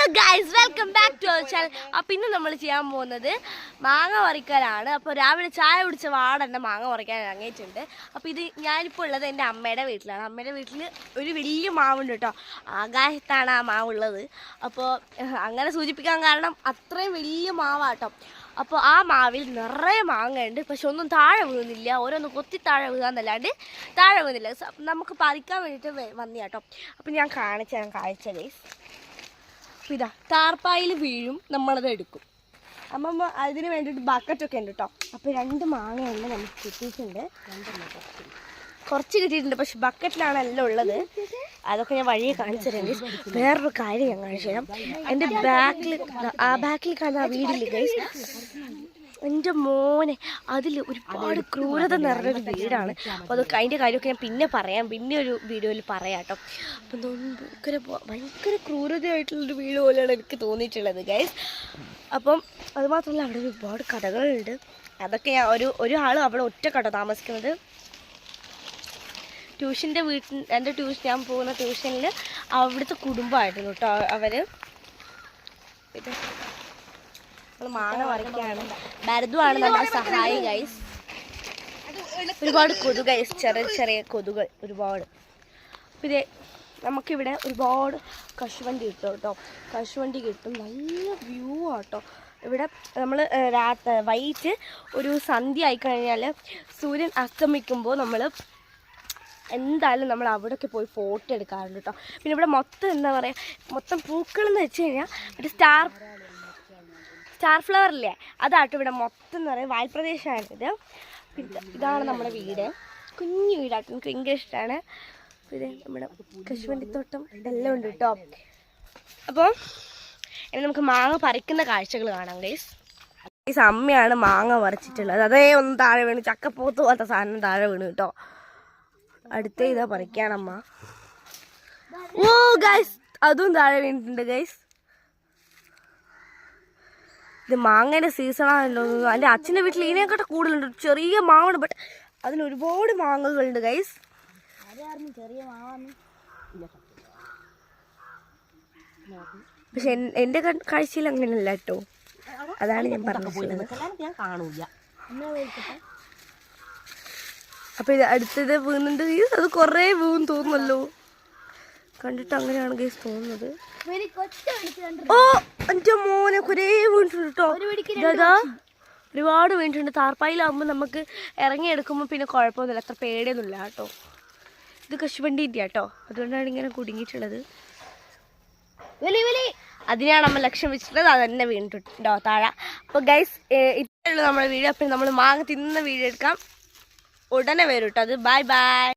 Hello guys, welcome back to our channel. അപ്പം ഇന്ന് നമ്മൾ ചെയ്യാൻ പോകുന്നത് മാങ്ങ പറിക്കലാണ്. അപ്പോൾ രാവിലെ ചായ കുടിച്ച വാടന്നെ മാങ്ങ പറിക്കാൻ ഇറങ്ങിയിട്ടുണ്ട്. അപ്പോൾ ഇത് ഞാനിപ്പോൾ ഉള്ളത് എൻ്റെ അമ്മയുടെ വീട്ടിലാണ്. അമ്മയുടെ വീട്ടിൽ ഒരു വലിയ മാവുണ്ട് കേട്ടോ. ആകാശത്താണ് ആ മാവുള്ളത്. അപ്പോൾ അങ്ങനെ സൂചിപ്പിക്കാൻ കാരണം അത്രയും വലിയ മാവാട്ടോ. അപ്പോൾ ആ മാവിൽ നിറയെ മാങ്ങയുണ്ട്, പക്ഷെ ഒന്നും താഴെ വീഴുന്നില്ല. ഓരോന്ന് കൊത്തി താഴെ വീഴാന്നല്ലാണ്ട് താഴെ വീഴുന്നില്ല. നമുക്ക് പറിക്കാൻ വേണ്ടിയിട്ട് വന്നു കേട്ടോ. അപ്പോൾ ഞാൻ കാണിച്ചു തരാം കാഴ്ച ഗൈസ്. ഇതാ താർപ്പായിൽ വീഴും, നമ്മളത് എടുക്കും. അമ്മമ്മ അതിന് വേണ്ടിയിട്ട് ബക്കറ്റൊക്കെ ഉണ്ട് കേട്ടോ. അപ്പോൾ 2 മാങ്ങയുണ്ട് നമുക്ക് കിട്ടിയിട്ടുണ്ട്. കുറച്ച് കിട്ടിയിട്ടുണ്ട്, പക്ഷെ ബക്കറ്റിലാണ് എല്ലാം ഉള്ളത്. അതൊക്കെ ഞാൻ വഴിയെ കാണിച്ചു തരാം ഗൈസ്. വേറൊരു കാര്യം ഞാൻ കാണിച്ചു തരാം. എൻ്റെ ബാക്കിൽ കാണുന്ന ആ വീടില്ലേ ഗൈസ്, എൻ്റെ മോനെ, അതിൽ ഒരുപാട് ക്രൂരത നിറഞ്ഞൊരു വീടാണ്. അപ്പോൾ അത് അതിൻ്റെ കാര്യമൊക്കെ ഞാൻ പിന്നെ പറയാം, പിന്നെ ഒരു വീഡിയോയിൽ പറയാം കേട്ടോ. അപ്പം ഭയങ്കര ക്രൂരതയായിട്ടുള്ളൊരു വീട് പോലെയാണ് എനിക്ക് തോന്നിയിട്ടുള്ളത് ഗൈസ്. അപ്പം അതുമാത്രമല്ല, അവിടെ ഒരുപാട് കടകളുണ്ട്. അതൊക്കെ ഞാൻ ഒരാൾ അവിടെ ഒറ്റ കട താമസിക്കുന്നത്. ട്യൂഷൻ്റെ എൻ്റെ ഞാൻ പോകുന്ന ട്യൂഷനിൽ അവിടുത്തെ കുടുംബമായിരുന്നു കേട്ടോ അവർ. ഇത് മാങ്ങ പറിക്കുകയാണ്. ഭരതുവാണ് നമ്മുടെ സഹായി ഗൈസ്. ഒരുപാട് കൊതുക് ഗൈസ്, ചെറിയ ചെറിയ കൊതുകൾ ഒരുപാട്. പിന്നെ നമുക്കിവിടെ ഒരുപാട് കശുവണ്ടി കിട്ടും കേട്ടോ. കശുവണ്ടി കിട്ടും, നല്ല വ്യൂ ആട്ടോ ഇവിടെ. നമ്മൾ വൈകിട്ട് ഒരു സന്ധ്യ ആയിക്കഴിഞ്ഞാൽ സൂര്യൻ അസ്തമിക്കുമ്പോൾ നമ്മൾ എന്തായാലും നമ്മൾ അവിടെയൊക്കെ പോയി ഫോട്ടോ എടുക്കാറുണ്ട് കേട്ടോ. പിന്നെ ഇവിടെ മൊത്തം എന്താ പറയുക, മൊത്തം പൂക്കളെന്ന് വെച്ച് കഴിഞ്ഞാൽ ഒരു സ്റ്റാർ ഫ്ലവർ ഇല്ലേ, അതാട്ടോ ഇവിടെ മൊത്തം എന്ന് പറയുന്നത്. വാൽപ്രദേശമാണിത്. പിന്നെ ഇതാണ് നമ്മുടെ വീട്, കുഞ്ഞു വീടാട്ടോ. എനിക്ക് ഭയങ്കര ഇഷ്ടമാണ്. പിന്നെ നമ്മുടെ കശുവണ്ടിത്തോട്ടം എല്ലാം ഉണ്ട് കേട്ടോ. അപ്പോൾ ഇനി നമുക്ക് മാങ്ങ പറിക്കുന്ന കാഴ്ചകൾ കാണാം ഗൈസ്. ഈ അമ്മയാണ് മാങ്ങ പറിച്ചിട്ടുള്ളത്. അതേ ഒന്ന് താഴെ വീണ്, ചക്കപ്പോത്ത് പോലത്തെ സാധനം താഴെ വീണ് കേട്ടോ. അടുത്ത ഇതാ പറിക്കാണമ്മ. ഓ ഗൈസ്, അതും താഴെ വീണിട്ടുണ്ട് ഗൈസ്. ഇത് മാങ്ങയുടെ സീസണാണല്ലോ. എൻ്റെ അച്ഛൻ്റെ വീട്ടിൽ ഇതിനെക്കാട്ട് കൂടുതലുണ്ട്. ചെറിയ മാവാണ്, ബട്ട് അതിൽ ഒരുപാട് മാങ്ങകളുണ്ട് ഗൈസ്. പക്ഷെ എൻ്റെ കാഴ്ചയിൽ അങ്ങനെയല്ല കേട്ടോ. അതാണ് ഞാൻ പറഞ്ഞിട്ടുള്ളത്. അപ്പൊ ഇത് അടുത്തത് വീണുണ്ട് ഗൈസ്. അത് കുറേ വീണ് തോന്നുമല്ലോ, കണ്ടിട്ട് അങ്ങനെയാണ് ഗൈസ് തോന്നുന്നത്. ഓ എൻ്റെ മോനെ, കുറേ വീണിട്ടുണ്ട് കേട്ടോ. ഇതാ ഒരുപാട് വീണിട്ടുണ്ട്. താർപ്പായിലാകുമ്പോൾ നമുക്ക് ഇറങ്ങിയെടുക്കുമ്പോൾ പിന്നെ കുഴപ്പമൊന്നുമില്ല, അത്ര പേടിയൊന്നുമില്ല കേട്ടോ. ഇത് കശുവണ്ടിൻ്റെ കേട്ടോ, അതുകൊണ്ടാണ് ഇങ്ങനെ കുടുങ്ങിയിട്ടുള്ളത്. അതിനാണ് നമ്മൾ ലക്ഷ്യം വെച്ചിട്ടുള്ളത്. അത് തന്നെ വീണിട്ടുണ്ടോ താഴെ. അപ്പോൾ ഗൈസ്, ഇത്രയുള്ളൂ നമ്മുടെ വീഡിയോ. അപ്പം നമ്മൾ മാങ്ങ തിന്നുന്ന വീഡിയോ എടുക്കാം ഉടനെ വരും കേട്ടോ. അത് ബൈ ബൈ.